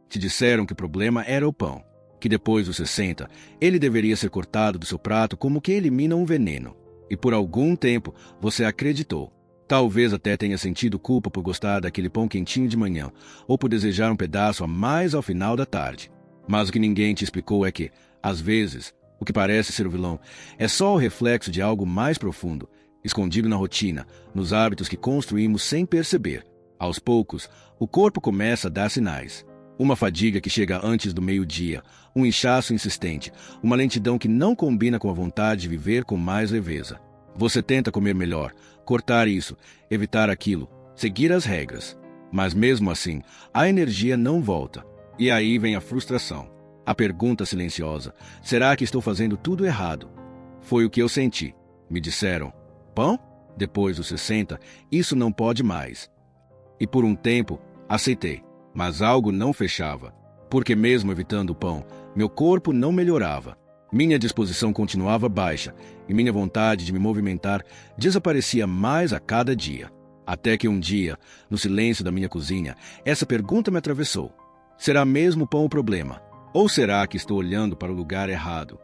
Te disseram que o problema era o pão, que depois dos 60, ele deveria ser cortado do seu prato como que elimina um veneno. E por algum tempo, você acreditou. Talvez até tenha sentido culpa por gostar daquele pão quentinho de manhã, ou por desejar um pedaço a mais ao final da tarde. Mas o que ninguém te explicou é que, às vezes, o que parece ser o vilão é só o reflexo de algo mais profundo, escondido na rotina, nos hábitos que construímos sem perceber. Aos poucos, o corpo começa a dar sinais. Uma fadiga que chega antes do meio-dia, um inchaço insistente, uma lentidão que não combina com a vontade de viver com mais leveza. Você tenta comer melhor, cortar isso, evitar aquilo, seguir as regras. Mas mesmo assim, a energia não volta. E aí vem a frustração. A pergunta silenciosa: será que estou fazendo tudo errado? Foi o que eu senti. Me disseram: pão? Depois dos 60, isso não pode mais. E por um tempo, aceitei. Mas algo não fechava. Porque mesmo evitando o pão, meu corpo não melhorava. Minha disposição continuava baixa e minha vontade de me movimentar desaparecia mais a cada dia. Até que um dia, no silêncio da minha cozinha, essa pergunta me atravessou: será mesmo o pão o problema? Ou será que estou olhando para o lugar errado?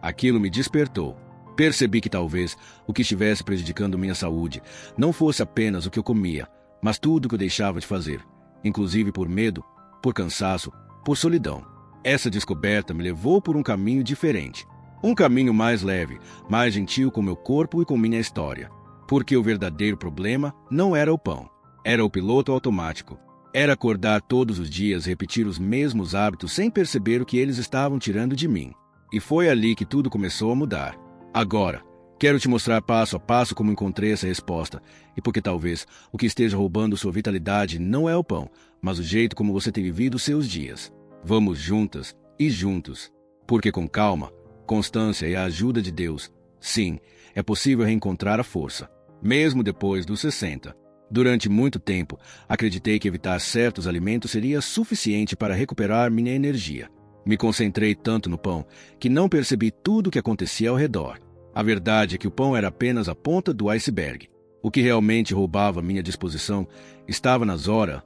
Aquilo me despertou. Percebi que talvez o que estivesse prejudicando minha saúde não fosse apenas o que eu comia, mas tudo o que eu deixava de fazer, inclusive por medo, por cansaço, por solidão. Essa descoberta me levou por um caminho diferente. Um caminho mais leve, mais gentil com meu corpo e com minha história. Porque o verdadeiro problema não era o pão. Era o piloto automático. Era acordar todos os dias e repetir os mesmos hábitos sem perceber o que eles estavam tirando de mim. E foi ali que tudo começou a mudar. Agora, quero te mostrar passo a passo como encontrei essa resposta. E porque talvez o que esteja roubando sua vitalidade não é o pão, mas o jeito como você tem vivido os seus dias. Vamos juntas e juntos. Porque com calma, constância e a ajuda de Deus, sim, é possível reencontrar a força. Mesmo depois dos 60. Durante muito tempo, acreditei que evitar certos alimentos seria suficiente para recuperar minha energia. Me concentrei tanto no pão que não percebi tudo o que acontecia ao redor. A verdade é que o pão era apenas a ponta do iceberg. O que realmente roubava minha disposição estava nas horas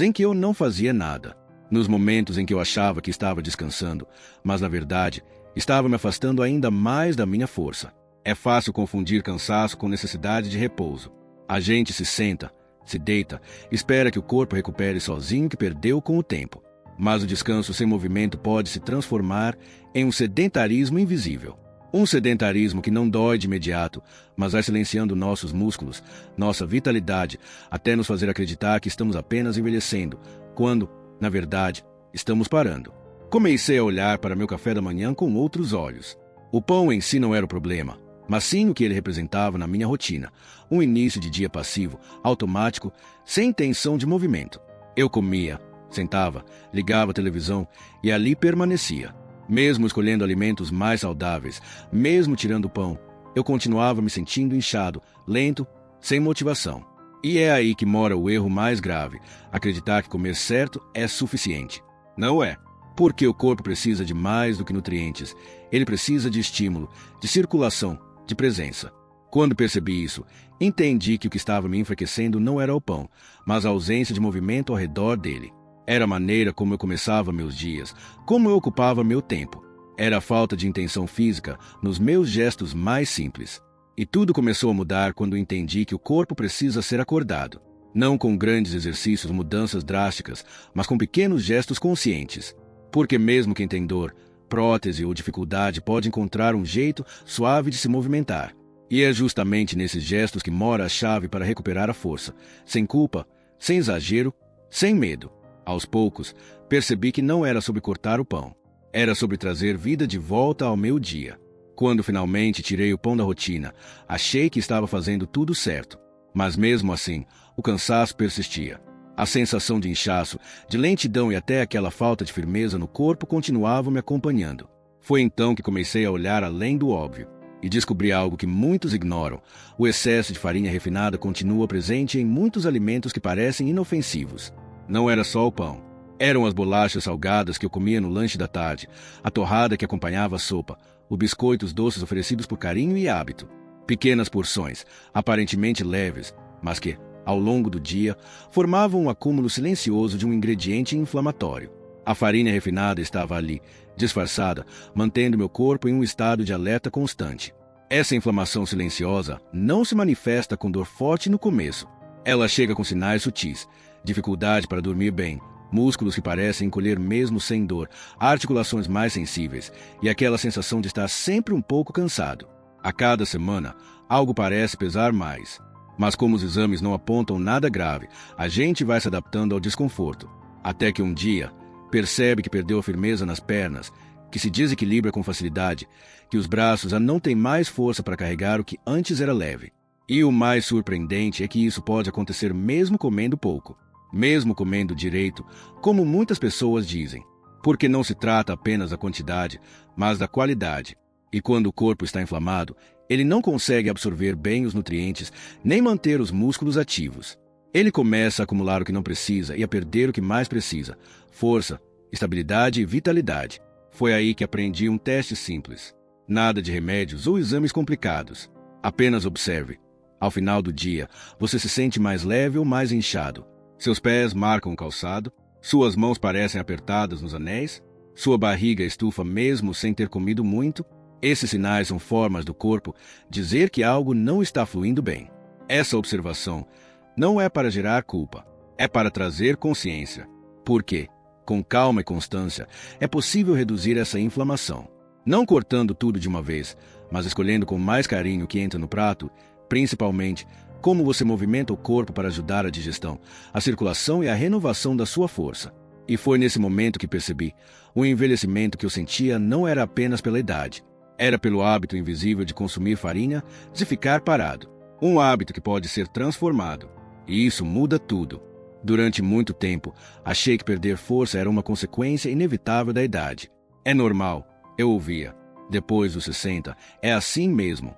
em que eu não fazia nada. Nos momentos em que eu achava que estava descansando, mas na verdade, estava me afastando ainda mais da minha força. É fácil confundir cansaço com necessidade de repouso. A gente se senta, se deita, espera que o corpo recupere sozinho o que perdeu com o tempo. Mas o descanso sem movimento pode se transformar em um sedentarismo invisível. Um sedentarismo que não dói de imediato, mas vai silenciando nossos músculos, nossa vitalidade, até nos fazer acreditar que estamos apenas envelhecendo, quando, na verdade, estamos parando. Comecei a olhar para meu café da manhã com outros olhos. O pão em si não era o problema, mas sim o que ele representava na minha rotina. Um início de dia passivo, automático, sem intenção de movimento. Eu comia, sentava, ligava a televisão e ali permanecia. Mesmo escolhendo alimentos mais saudáveis, mesmo tirando o pão, eu continuava me sentindo inchado, lento, sem motivação. E é aí que mora o erro mais grave: acreditar que comer certo é suficiente. Não é. Porque o corpo precisa de mais do que nutrientes. Ele precisa de estímulo, de circulação, de presença. Quando percebi isso, entendi que o que estava me enfraquecendo não era o pão, mas a ausência de movimento ao redor dele. Era a maneira como eu começava meus dias, como eu ocupava meu tempo. Era a falta de intenção física nos meus gestos mais simples. E tudo começou a mudar quando entendi que o corpo precisa ser acordado. Não com grandes exercícios, mudanças drásticas, mas com pequenos gestos conscientes. Porque mesmo quem tem dor, prótese ou dificuldade pode encontrar um jeito suave de se movimentar. E é justamente nesses gestos que mora a chave para recuperar a força, sem culpa, sem exagero, sem medo. Aos poucos, percebi que não era sobre cortar o pão. Era sobre trazer vida de volta ao meu dia. Quando finalmente tirei o pão da rotina, achei que estava fazendo tudo certo. Mas mesmo assim, o cansaço persistia. A sensação de inchaço, de lentidão e até aquela falta de firmeza no corpo continuavam me acompanhando. Foi então que comecei a olhar além do óbvio. E descobri algo que muitos ignoram: o excesso de farinha refinada continua presente em muitos alimentos que parecem inofensivos. Não era só o pão. Eram as bolachas salgadas que eu comia no lanche da tarde, a torrada que acompanhava a sopa, os biscoitos doces oferecidos por carinho e hábito. Pequenas porções, aparentemente leves, mas que, ao longo do dia, formavam um acúmulo silencioso de um ingrediente inflamatório. A farinha refinada estava ali, disfarçada, mantendo meu corpo em um estado de alerta constante. Essa inflamação silenciosa não se manifesta com dor forte no começo. Ela chega com sinais sutis, dificuldade para dormir bem, músculos que parecem encolher mesmo sem dor, articulações mais sensíveis e aquela sensação de estar sempre um pouco cansado. A cada semana, algo parece pesar mais. Mas como os exames não apontam nada grave, a gente vai se adaptando ao desconforto. Até que um dia, percebe que perdeu a firmeza nas pernas, que se desequilibra com facilidade, que os braços já não têm mais força para carregar o que antes era leve. E o mais surpreendente é que isso pode acontecer mesmo comendo pouco, mesmo comendo direito, como muitas pessoas dizem, porque não se trata apenas da quantidade, mas da qualidade. E quando o corpo está inflamado, ele não consegue absorver bem os nutrientes, nem manter os músculos ativos. Ele começa a acumular o que não precisa e a perder o que mais precisa: força, estabilidade e vitalidade. Foi aí que aprendi um teste simples. Nada de remédios ou exames complicados. Apenas observe. Ao final do dia, você se sente mais leve ou mais inchado. Seus pés marcam o calçado, suas mãos parecem apertadas nos anéis, sua barriga estufa mesmo sem ter comido muito. Esses sinais são formas do corpo dizer que algo não está fluindo bem. Essa observação não é para gerar culpa, é para trazer consciência. Por quê? Com calma e constância, é possível reduzir essa inflamação. Não cortando tudo de uma vez, mas escolhendo com mais carinho o que entra no prato, principalmente como você movimenta o corpo para ajudar a digestão, a circulação e a renovação da sua força. E foi nesse momento que percebi, o envelhecimento que eu sentia não era apenas pela idade, era pelo hábito invisível de consumir farinha, de ficar parado. Um hábito que pode ser transformado. E isso muda tudo. Durante muito tempo, achei que perder força era uma consequência inevitável da idade. É normal, eu ouvia. Depois dos 60, é assim mesmo.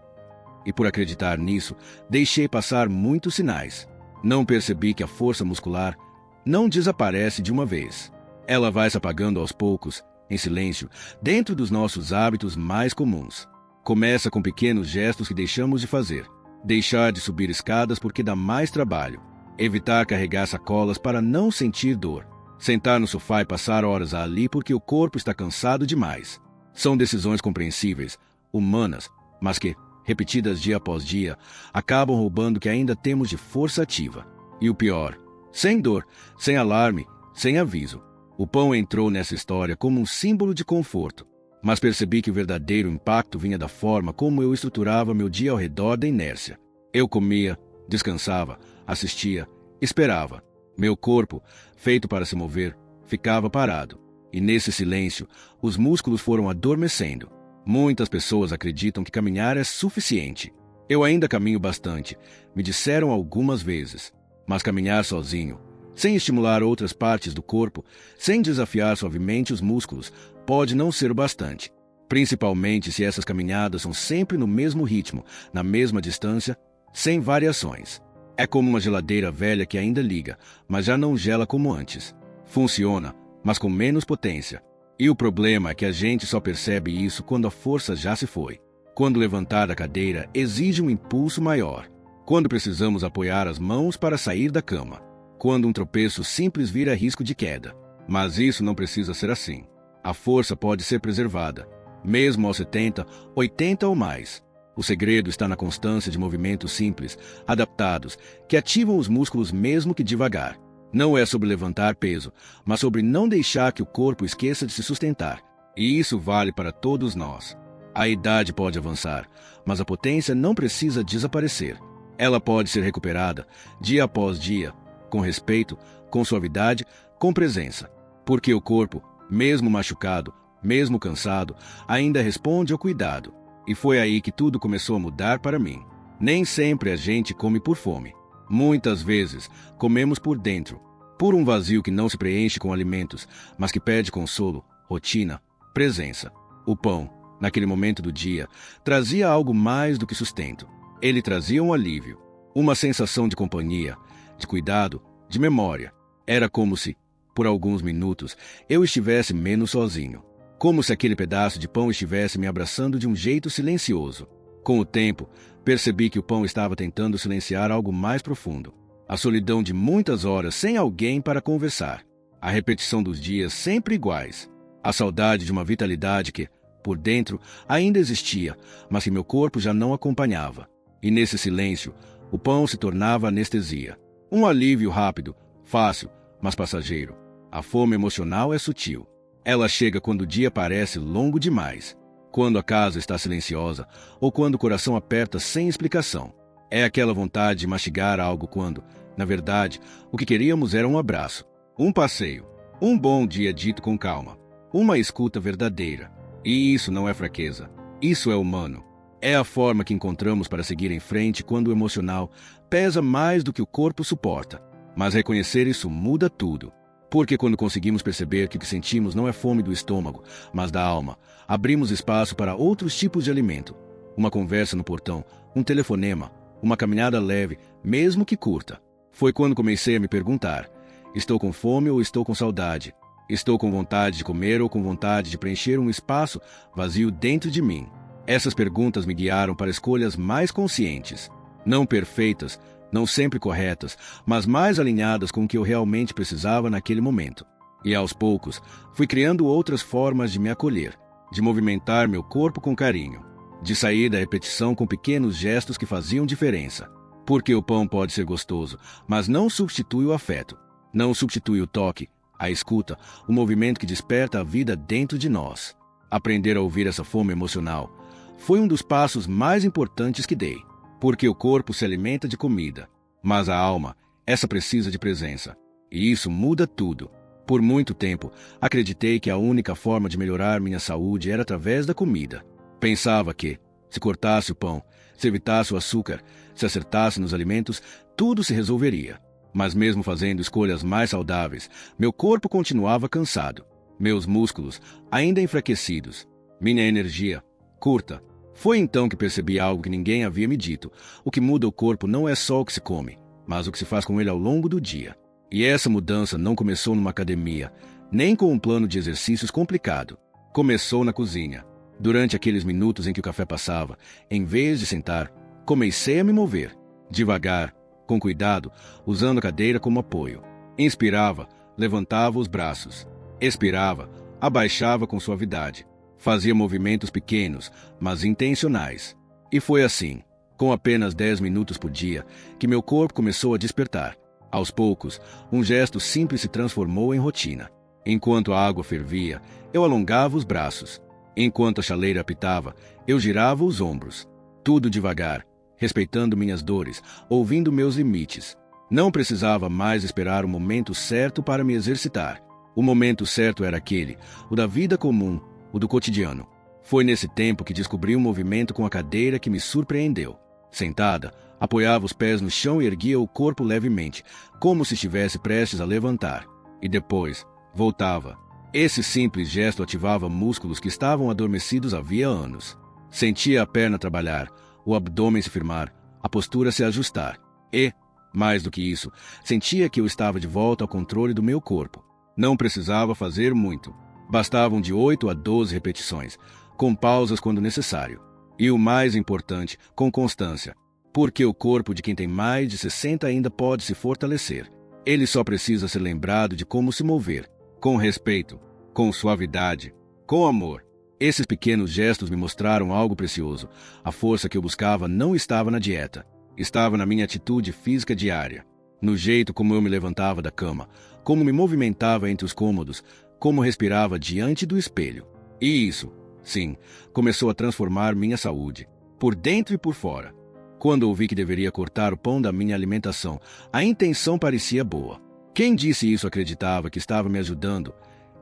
E por acreditar nisso, deixei passar muitos sinais. Não percebi que a força muscular não desaparece de uma vez. Ela vai se apagando aos poucos, em silêncio, dentro dos nossos hábitos mais comuns. Começa com pequenos gestos que deixamos de fazer. Deixar de subir escadas porque dá mais trabalho. Evitar carregar sacolas para não sentir dor. Sentar no sofá e passar horas ali porque o corpo está cansado demais. São decisões compreensíveis, humanas, mas que, repetidas dia após dia, acabam roubando o que ainda temos de força ativa. E o pior, sem dor, sem alarme, sem aviso. O pão entrou nessa história como um símbolo de conforto, mas percebi que o verdadeiro impacto vinha da forma como eu estruturava meu dia ao redor da inércia. Eu comia, descansava, assistia, esperava. Meu corpo, feito para se mover, ficava parado. E nesse silêncio, os músculos foram adormecendo. Muitas pessoas acreditam que caminhar é suficiente. Eu ainda caminho bastante, me disseram algumas vezes. Mas caminhar sozinho, sem estimular outras partes do corpo, sem desafiar suavemente os músculos, pode não ser o bastante. Principalmente se essas caminhadas são sempre no mesmo ritmo, na mesma distância, sem variações. É como uma geladeira velha que ainda liga, mas já não gela como antes. Funciona, mas com menos potência. E o problema é que a gente só percebe isso quando a força já se foi. Quando levantar da cadeira exige um impulso maior. Quando precisamos apoiar as mãos para sair da cama. Quando um tropeço simples vira risco de queda. Mas isso não precisa ser assim. A força pode ser preservada, mesmo aos 70, 80 ou mais. O segredo está na constância de movimentos simples, adaptados, que ativam os músculos mesmo que devagar. Não é sobre levantar peso, mas sobre não deixar que o corpo esqueça de se sustentar. E isso vale para todos nós. A idade pode avançar, mas a potência não precisa desaparecer. Ela pode ser recuperada, dia após dia, com respeito, com suavidade, com presença. Porque o corpo, mesmo machucado, mesmo cansado, ainda responde ao cuidado. E foi aí que tudo começou a mudar para mim. Nem sempre a gente come por fome. Muitas vezes, comemos por dentro, por um vazio que não se preenche com alimentos, mas que pede consolo, rotina, presença. O pão, naquele momento do dia, trazia algo mais do que sustento. Ele trazia um alívio, uma sensação de companhia, de cuidado, de memória. Era como se, por alguns minutos, eu estivesse menos sozinho. Como se aquele pedaço de pão estivesse me abraçando de um jeito silencioso. Com o tempo, percebi que o pão estava tentando silenciar algo mais profundo. A solidão de muitas horas sem alguém para conversar. A repetição dos dias sempre iguais. A saudade de uma vitalidade que, por dentro, ainda existia, mas que meu corpo já não acompanhava. E nesse silêncio, o pão se tornava anestesia. Um alívio rápido, fácil, mas passageiro. A fome emocional é sutil. Ela chega quando o dia parece longo demais, quando a casa está silenciosa ou quando o coração aperta sem explicação. É aquela vontade de mastigar algo quando, na verdade, o que queríamos era um abraço, um passeio, um bom dia dito com calma, uma escuta verdadeira. E isso não é fraqueza, isso é humano. É a forma que encontramos para seguir em frente quando o emocional pesa mais do que o corpo suporta. Mas reconhecer isso muda tudo. Porque quando conseguimos perceber que o que sentimos não é fome do estômago, mas da alma, abrimos espaço para outros tipos de alimento. Uma conversa no portão, um telefonema, uma caminhada leve, mesmo que curta. Foi quando comecei a me perguntar: estou com fome ou estou com saudade? Estou com vontade de comer ou com vontade de preencher um espaço vazio dentro de mim? Essas perguntas me guiaram para escolhas mais conscientes. Não perfeitas, não sempre corretas, mas mais alinhadas com o que eu realmente precisava naquele momento. E aos poucos, fui criando outras formas de me acolher, de movimentar meu corpo com carinho, de sair da repetição com pequenos gestos que faziam diferença. Porque o pão pode ser gostoso, mas não substitui o afeto. Não substitui o toque, a escuta, o movimento que desperta a vida dentro de nós. Aprender a ouvir essa fome emocional foi um dos passos mais importantes que dei. Porque o corpo se alimenta de comida, mas a alma, essa precisa de presença. E isso muda tudo. Por muito tempo, acreditei que a única forma de melhorar minha saúde era através da comida. Pensava que, se cortasse o pão, se evitasse o açúcar, se acertasse nos alimentos, tudo se resolveria. Mas mesmo fazendo escolhas mais saudáveis, meu corpo continuava cansado. Meus músculos, ainda enfraquecidos. Minha energia, curta. Foi então que percebi algo que ninguém havia me dito. O que muda o corpo não é só o que se come, mas o que se faz com ele ao longo do dia. E essa mudança não começou numa academia, nem com um plano de exercícios complicado. Começou na cozinha. Durante aqueles minutos em que o café passava, em vez de sentar, comecei a me mover. Devagar, com cuidado, usando a cadeira como apoio. Inspirava, levantava os braços. Expirava, abaixava com suavidade. Fazia movimentos pequenos, mas intencionais. E foi assim, com apenas 10 minutos por dia, que meu corpo começou a despertar. Aos poucos, um gesto simples se transformou em rotina. Enquanto a água fervia, eu alongava os braços. Enquanto a chaleira apitava, eu girava os ombros. Tudo devagar, respeitando minhas dores, ouvindo meus limites. Não precisava mais esperar o momento certo para me exercitar. O momento certo era aquele, o da vida comum, o do cotidiano. Foi nesse tempo que descobri um movimento com a cadeira que me surpreendeu. Sentada, apoiava os pés no chão e erguia o corpo levemente, como se estivesse prestes a levantar. E depois, voltava. Esse simples gesto ativava músculos que estavam adormecidos havia anos. Sentia a perna trabalhar, o abdômen se firmar, a postura se ajustar. E, mais do que isso, sentia que eu estava de volta ao controle do meu corpo. Não precisava fazer muito. Bastavam de 8 a 12 repetições, com pausas quando necessário. E o mais importante, com constância. Porque o corpo de quem tem mais de 60 ainda pode se fortalecer. Ele só precisa ser lembrado de como se mover, com respeito, com suavidade, com amor. Esses pequenos gestos me mostraram algo precioso. A força que eu buscava não estava na dieta. Estava na minha atitude física diária. No jeito como eu me levantava da cama, como me movimentava entre os cômodos, como respirava diante do espelho. E isso, sim, começou a transformar minha saúde, por dentro e por fora. Quando ouvi que deveria cortar o pão da minha alimentação, a intenção parecia boa. Quem disse isso acreditava que estava me ajudando,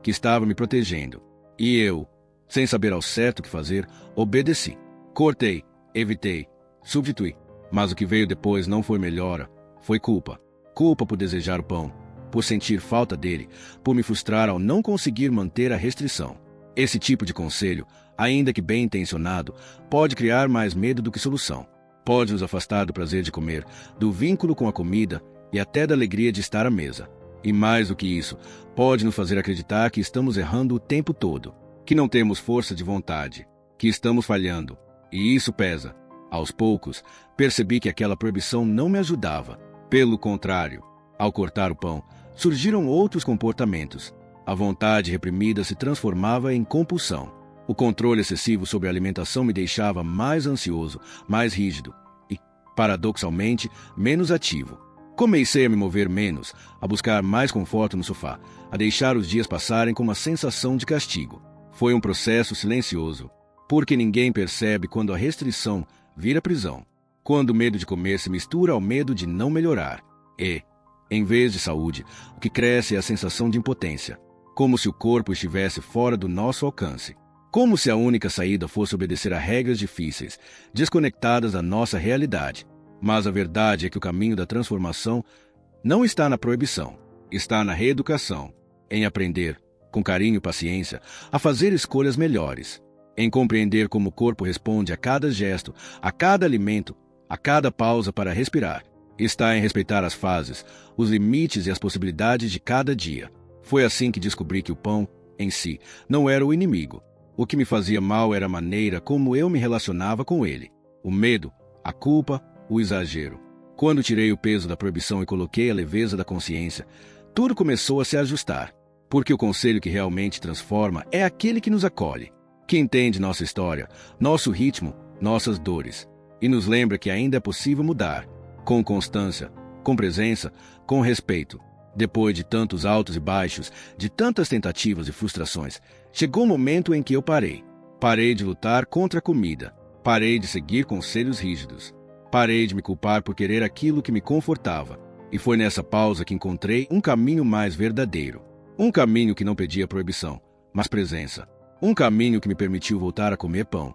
que estava me protegendo. E eu, sem saber ao certo o que fazer, obedeci. Cortei, evitei, substituí. Mas o que veio depois não foi melhora, foi culpa. Culpa por desejar o pão, por sentir falta dele, por me frustrar ao não conseguir manter a restrição. Esse tipo de conselho, ainda que bem intencionado, pode criar mais medo do que solução. Pode nos afastar do prazer de comer, do vínculo com a comida e até da alegria de estar à mesa. E mais do que isso, pode nos fazer acreditar que estamos errando o tempo todo, que não temos força de vontade, que estamos falhando. E isso pesa. Aos poucos, percebi que aquela proibição não me ajudava. Pelo contrário, ao cortar o pão, surgiram outros comportamentos. A vontade reprimida se transformava em compulsão. O controle excessivo sobre a alimentação me deixava mais ansioso, mais rígido e, paradoxalmente, menos ativo. Comecei a me mover menos, a buscar mais conforto no sofá, a deixar os dias passarem com uma sensação de castigo. Foi um processo silencioso, porque ninguém percebe quando a restrição vira prisão, quando o medo de comer se mistura ao medo de não melhorar. E, em vez de saúde, o que cresce é a sensação de impotência, como se o corpo estivesse fora do nosso alcance. Como se a única saída fosse obedecer a regras difíceis, desconectadas da nossa realidade. Mas a verdade é que o caminho da transformação não está na proibição, está na reeducação, em aprender, com carinho e paciência, a fazer escolhas melhores, em compreender como o corpo responde a cada gesto, a cada alimento, a cada pausa para respirar. Está em respeitar as fases, os limites e as possibilidades de cada dia. Foi assim que descobri que o pão, em si, não era o inimigo. O que me fazia mal era a maneira como eu me relacionava com ele. O medo, a culpa, o exagero. Quando tirei o peso da proibição e coloquei a leveza da consciência, tudo começou a se ajustar. Porque o conselho que realmente transforma é aquele que nos acolhe, que entende nossa história, nosso ritmo, nossas dores, e nos lembra que ainda é possível mudar, com constância, com presença, com respeito. Depois de tantos altos e baixos, de tantas tentativas e frustrações, chegou o momento em que eu parei. Parei de lutar contra a comida. Parei de seguir conselhos rígidos. Parei de me culpar por querer aquilo que me confortava. E foi nessa pausa que encontrei um caminho mais verdadeiro. Um caminho que não pedia proibição, mas presença. Um caminho que me permitiu voltar a comer pão.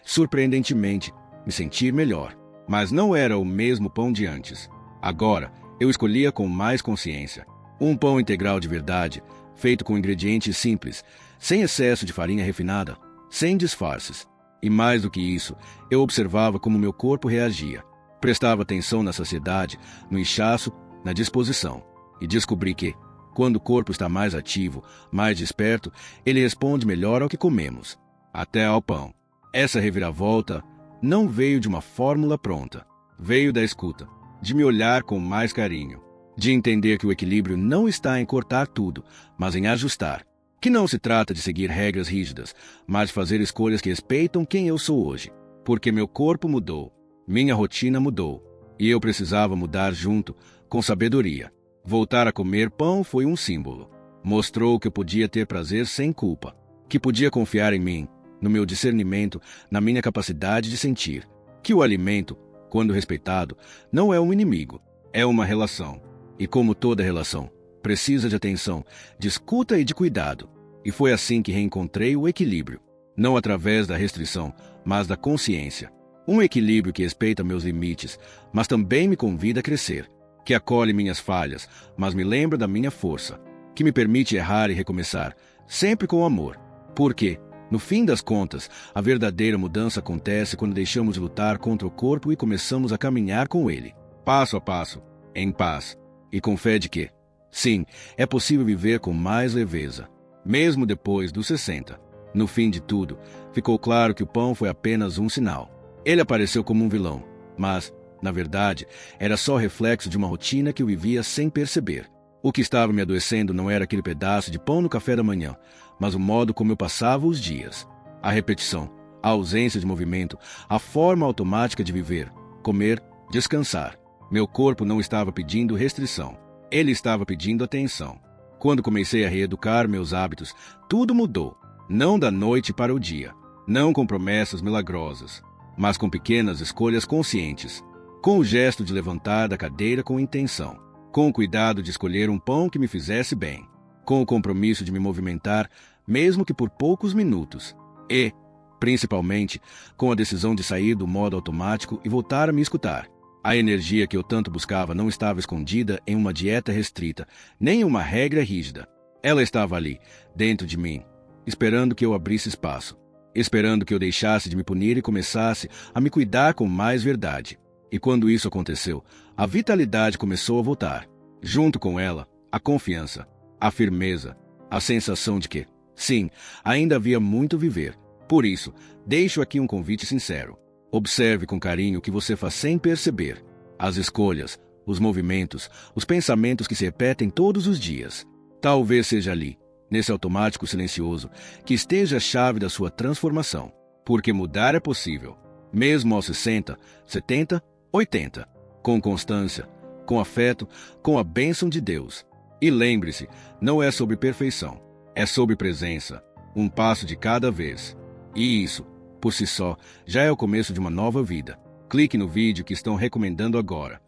Surpreendentemente, me sentir melhor. Mas não era o mesmo pão de antes. Agora, eu escolhia com mais consciência. Um pão integral de verdade, feito com ingredientes simples, sem excesso de farinha refinada, sem disfarces. E mais do que isso, eu observava como meu corpo reagia. Prestava atenção na saciedade, no inchaço, na disposição. E descobri que, quando o corpo está mais ativo, mais desperto, ele responde melhor ao que comemos. Até ao pão. Essa reviravolta não veio de uma fórmula pronta. Veio da escuta, de me olhar com mais carinho, de entender que o equilíbrio não está em cortar tudo, mas em ajustar. Que não se trata de seguir regras rígidas, mas de fazer escolhas que respeitam quem eu sou hoje. Porque meu corpo mudou, minha rotina mudou, e eu precisava mudar junto, com sabedoria. Voltar a comer pão foi um símbolo. Mostrou que eu podia ter prazer sem culpa, que podia confiar em mim, no meu discernimento, na minha capacidade de sentir, que o alimento, quando respeitado, não é um inimigo, é uma relação. E como toda relação, precisa de atenção, de escuta e de cuidado. E foi assim que reencontrei o equilíbrio, não através da restrição, mas da consciência. Um equilíbrio que respeita meus limites, mas também me convida a crescer, que acolhe minhas falhas, mas me lembra da minha força, que me permite errar e recomeçar, sempre com amor. Porque, no fim das contas, a verdadeira mudança acontece quando deixamos de lutar contra o corpo e começamos a caminhar com ele, passo a passo, em paz, e com fé de que, sim, é possível viver com mais leveza, mesmo depois dos 60. No fim de tudo, ficou claro que o pão foi apenas um sinal. Ele apareceu como um vilão, mas, na verdade, era só reflexo de uma rotina que eu vivia sem perceber. O que estava me adoecendo não era aquele pedaço de pão no café da manhã, mas o modo como eu passava os dias. A repetição, a ausência de movimento, a forma automática de viver, comer, descansar. Meu corpo não estava pedindo restrição. Ele estava pedindo atenção. Quando comecei a reeducar meus hábitos, tudo mudou. Não da noite para o dia. Não com promessas milagrosas, mas com pequenas escolhas conscientes. Com o gesto de levantar da cadeira com intenção. Com o cuidado de escolher um pão que me fizesse bem. Com o compromisso de me movimentar, mesmo que por poucos minutos. E, principalmente, com a decisão de sair do modo automático e voltar a me escutar. A energia que eu tanto buscava não estava escondida em uma dieta restrita, nem em uma regra rígida. Ela estava ali, dentro de mim, esperando que eu abrisse espaço. Esperando que eu deixasse de me punir e começasse a me cuidar com mais verdade. E quando isso aconteceu, a vitalidade começou a voltar. Junto com ela, a confiança, a firmeza, a sensação de que, sim, ainda havia muito a viver. Por isso, deixo aqui um convite sincero. Observe com carinho o que você faz sem perceber. As escolhas, os movimentos, os pensamentos que se repetem todos os dias. Talvez seja ali, nesse automático silencioso, que esteja a chave da sua transformação. Porque mudar é possível, mesmo aos 60, 70, 80, com constância, com afeto, com a bênção de Deus. E lembre-se, não é sobre perfeição, é sobre presença, um passo de cada vez. E isso, por si só, já é o começo de uma nova vida. Clique no vídeo que estão recomendando agora.